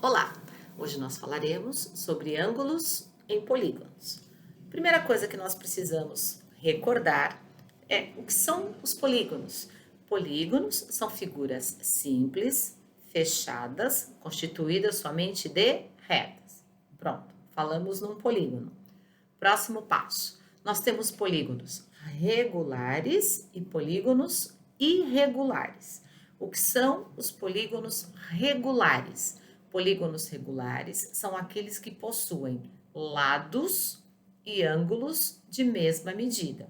Olá! Hoje nós falaremos sobre ângulos em polígonos. Primeira coisa que nós precisamos recordar é o que são os polígonos. Polígonos são figuras simples, fechadas, constituídas somente de retas. Pronto, falamos num polígono. Próximo passo, nós temos polígonos regulares e polígonos irregulares. O que são os polígonos regulares? Polígonos regulares são aqueles que possuem lados e ângulos de mesma medida.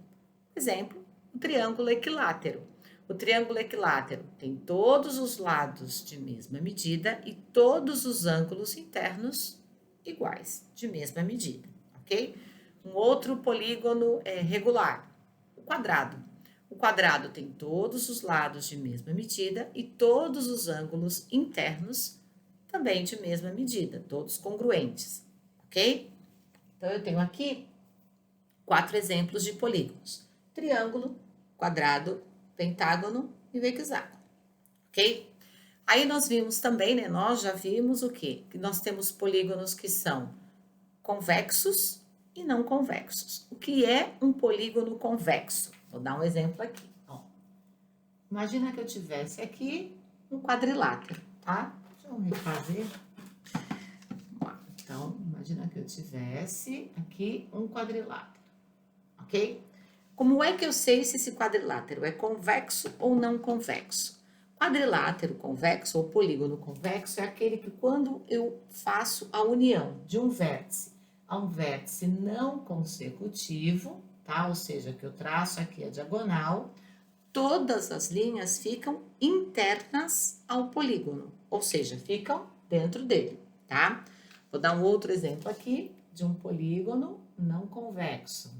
Exemplo, o triângulo equilátero. O triângulo equilátero tem todos os lados de mesma medida e todos os ângulos internos iguais, de mesma medida, ok? Um outro polígono regular, o quadrado. O quadrado tem todos os lados de mesma medida e todos os ângulos internos também de mesma medida, todos congruentes, ok? Então, eu tenho aqui 4 exemplos de polígonos: triângulo, quadrado, pentágono e o hexágono, ok? Aí nós vimos também, né? Nós já vimos o quê? Que nós temos polígonos que são convexos e não convexos. O que é um polígono convexo? Vou dar um exemplo aqui. Ó. Imagina que eu tivesse aqui um quadrilátero, tá? Deixa eu refazer. Então, imagina que eu tivesse aqui um quadrilátero, ok? Como é que eu sei se esse quadrilátero é convexo ou não convexo? Quadrilátero convexo ou polígono convexo é aquele que quando eu faço a união de um vértice a um vértice não consecutivo, tá? Ou seja, que eu traço aqui a diagonal, todas as linhas ficam internas ao polígono, ou seja, ficam dentro dele, tá? Vou dar um outro exemplo aqui de um polígono não convexo.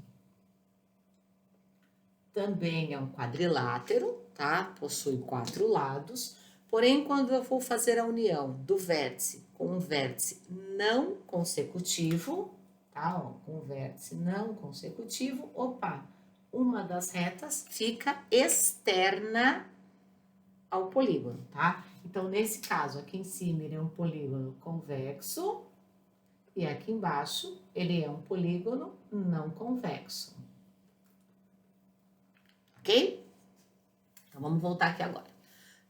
Também é um quadrilátero, tá? Possui 4 lados, porém, quando eu vou fazer a união do vértice com um vértice não consecutivo, tá? Ó, com um vértice não consecutivo, opa, uma das retas fica externa ao polígono, tá? Então, nesse caso, aqui em cima ele é um polígono convexo e aqui embaixo ele é um polígono não convexo. Ok? Então, vamos voltar aqui agora.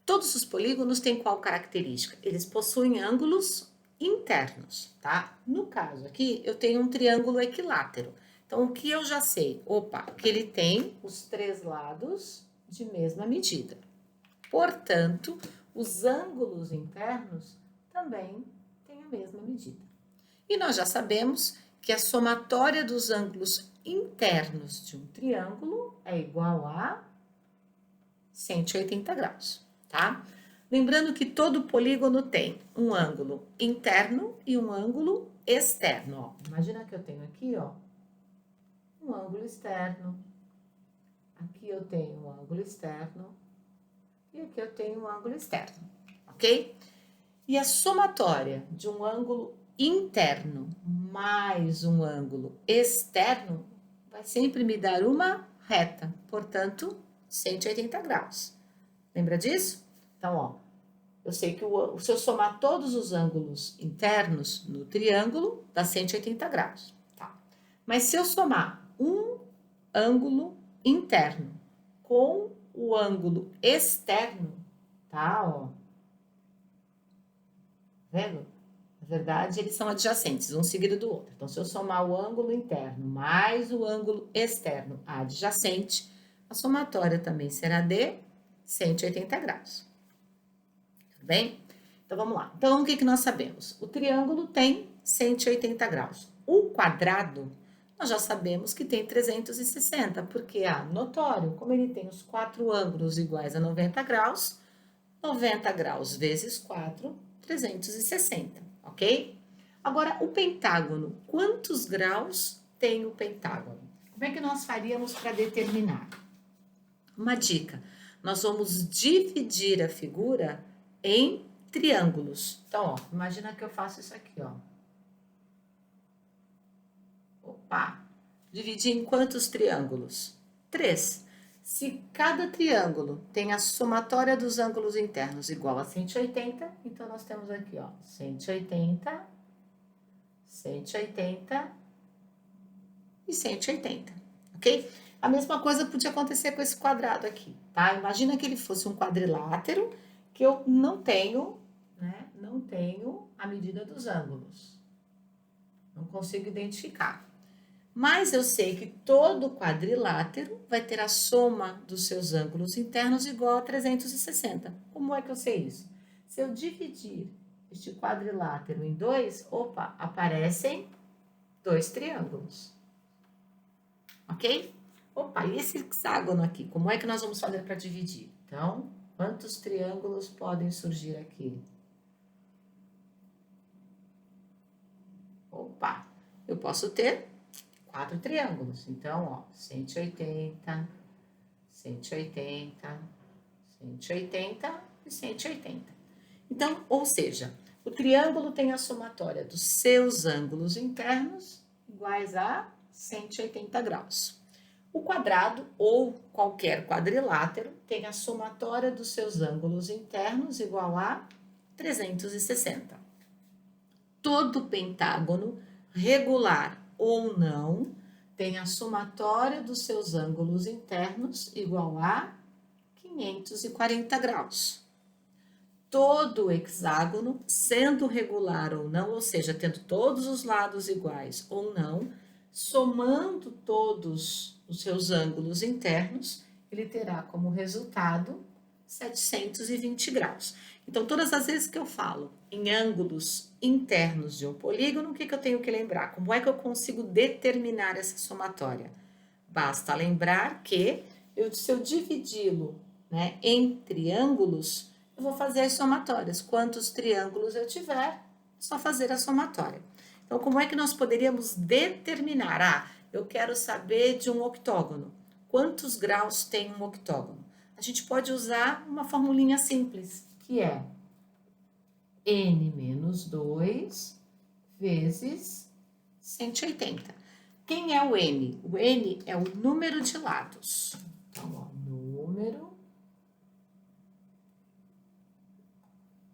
Todos os polígonos têm qual característica? Eles possuem ângulos internos, tá? No caso aqui, eu tenho um triângulo equilátero. Então, o que eu já sei? Opa, que ele tem os 3 lados de mesma medida. Portanto, os ângulos internos também têm a mesma medida. E nós já sabemos que a somatória dos ângulos internos de um triângulo é igual a 180 graus, tá? Lembrando que todo polígono tem um ângulo interno e um ângulo externo, ó. Imagina que eu tenho aqui, ó, um ângulo externo. Aqui eu tenho um ângulo externo. E aqui eu tenho um ângulo externo, ok? E a somatória de um ângulo interno mais um ângulo externo vai sempre me dar uma reta, portanto, 180 graus. Lembra disso? Então, ó, eu sei que se eu somar todos os ângulos internos no triângulo, dá 180 graus, tá? Mas se eu somar um ângulo interno com o ângulo externo, tá, ó, vendo? Na verdade, eles são adjacentes, um seguido do outro. Então, se eu somar o ângulo interno mais o ângulo externo adjacente, a somatória também será de 180 graus. Tudo bem? Então, vamos lá. Então, o que nós sabemos? O triângulo tem 180 graus. O quadrado, nós já sabemos que tem 360, porque é notório, como ele tem os 4 ângulos iguais a 90 graus, 90 graus vezes 4, 360, ok? Agora, o pentágono, quantos graus tem o pentágono? Como é que nós faríamos para determinar? Uma dica, nós vamos dividir a figura em triângulos. Então, ó, imagina que eu faço isso aqui, ó. Opa! Dividir em quantos triângulos? 3. Se cada triângulo tem a somatória dos ângulos internos igual a 180, então nós temos aqui, ó, 180, 180 e 180, ok? A mesma coisa podia acontecer com esse quadrado aqui, tá? Imagina que ele fosse um quadrilátero que eu não tenho, né? Não tenho a medida dos ângulos. Não consigo identificar. Mas eu sei que todo quadrilátero vai ter a soma dos seus ângulos internos igual a 360. Como é que eu sei isso? Se eu dividir este quadrilátero em dois, opa, aparecem dois triângulos. Ok? Opa, e esse hexágono aqui? Como é que nós vamos fazer para dividir? Então, quantos triângulos podem surgir aqui? Opa, eu posso ter 4 triângulos. Então, ó, 180, 180, 180 e 180. Então, ou seja, o triângulo tem a somatória dos seus ângulos internos iguais a 180 graus. O quadrado ou qualquer quadrilátero tem a somatória dos seus ângulos internos igual a 360. Todo pentágono, regular ou não, tem a somatória dos seus ângulos internos igual a 540 graus. Todo hexágono, sendo regular ou não, ou seja, tendo todos os lados iguais ou não, somando todos os seus ângulos internos, ele terá como resultado 720 graus. Então, todas as vezes que eu falo em ângulos internos de um polígono, o que eu tenho que lembrar? Como é que eu consigo determinar essa somatória? Basta lembrar que se eu dividi-lo, né, em triângulos, eu vou fazer as somatórias. Quantos triângulos eu tiver, só fazer a somatória. Então, como é que nós poderíamos determinar? Ah, eu quero saber de um octógono. Quantos graus tem um octógono? A gente pode usar uma formulinha simples, que é n menos 2 vezes 180. Quem é o n? O n é o número de lados. Então, ó, número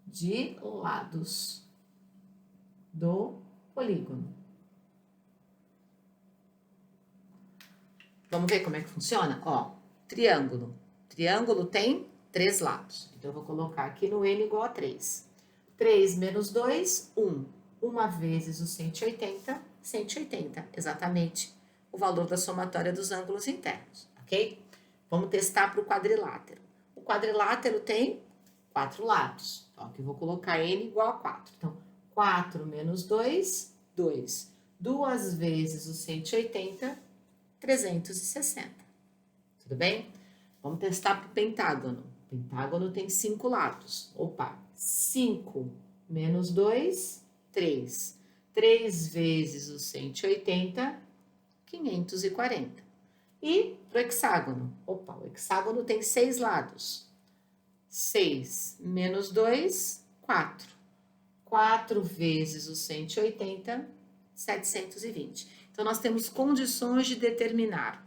de lados do polígono. Vamos ver como é que funciona? Ó, triângulo. Triângulo tem 3 lados. Então, eu vou colocar aqui no n igual a 3. 3 menos 2, 1. 1 vezes o 180, 180. Exatamente o valor da somatória dos ângulos internos, ok? Vamos testar para o quadrilátero. O quadrilátero tem 4 lados. Então, aqui eu vou colocar n igual a 4. Então, 4 menos 2, 2. 2 vezes o 180, 360. Tudo bem? Vamos testar para o pentágono. O pentágono tem 5 lados. Opa, 5 menos 2, 3. 3 vezes o 180, 540. E para o hexágono? Opa, o hexágono tem 6 lados. 6 menos 2, 4. 4 vezes o 180, 720. Então, nós temos condições de determinar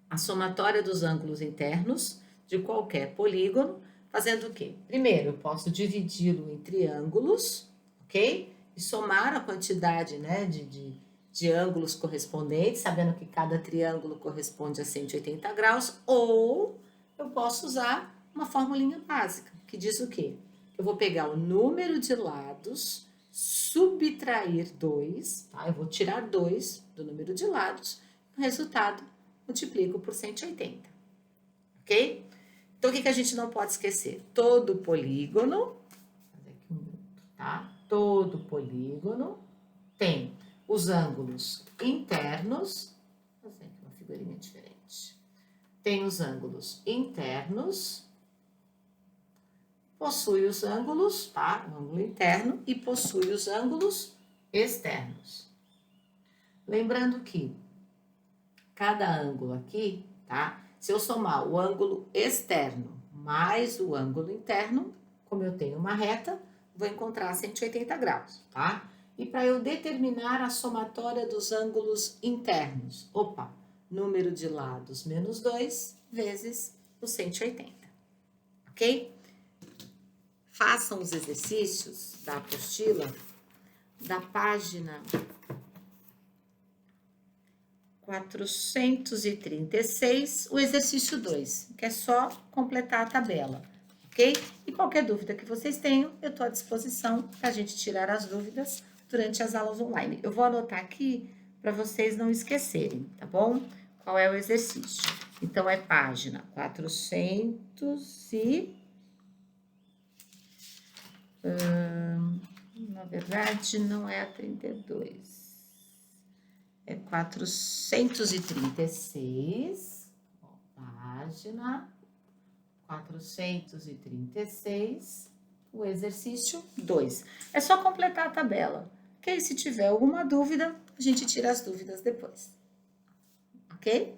a somatória dos ângulos internos de qualquer polígono, fazendo o quê? Primeiro, eu posso dividi-lo em triângulos, ok? E somar a quantidade, né, de ângulos correspondentes, sabendo que cada triângulo corresponde a 180 graus, ou eu posso usar uma formulinha básica, que diz o quê? Eu vou pegar o número de lados, subtrair 2, tá? Eu vou tirar 2 do número de lados, o resultado multiplico por 180, ok? Então, o que a gente não pode esquecer? Todo polígono, vou fazer aqui um outro, tá? Todo polígono tem os ângulos internos, vou fazer aqui uma figurinha diferente. Tem os ângulos internos, possui os ângulos, tá? O ângulo interno e possui os ângulos externos. Lembrando que cada ângulo aqui, tá? Se eu somar o ângulo externo mais o ângulo interno, como eu tenho uma reta, vou encontrar 180 graus, tá? E para eu determinar a somatória dos ângulos internos, opa, número de lados menos 2 vezes o 180, ok? Façam os exercícios da apostila da página 436, o exercício 2, que é só completar a tabela, ok? E qualquer dúvida que vocês tenham, eu estou à disposição para a gente tirar as dúvidas durante as aulas online. Eu vou anotar aqui para vocês não esquecerem, tá bom? Qual é o exercício? Então, é página 400 e... na verdade, não é a 32. É 436, página 436, o exercício 2. É só completar a tabela, ok? Se tiver alguma dúvida, a gente tira as dúvidas depois, ok?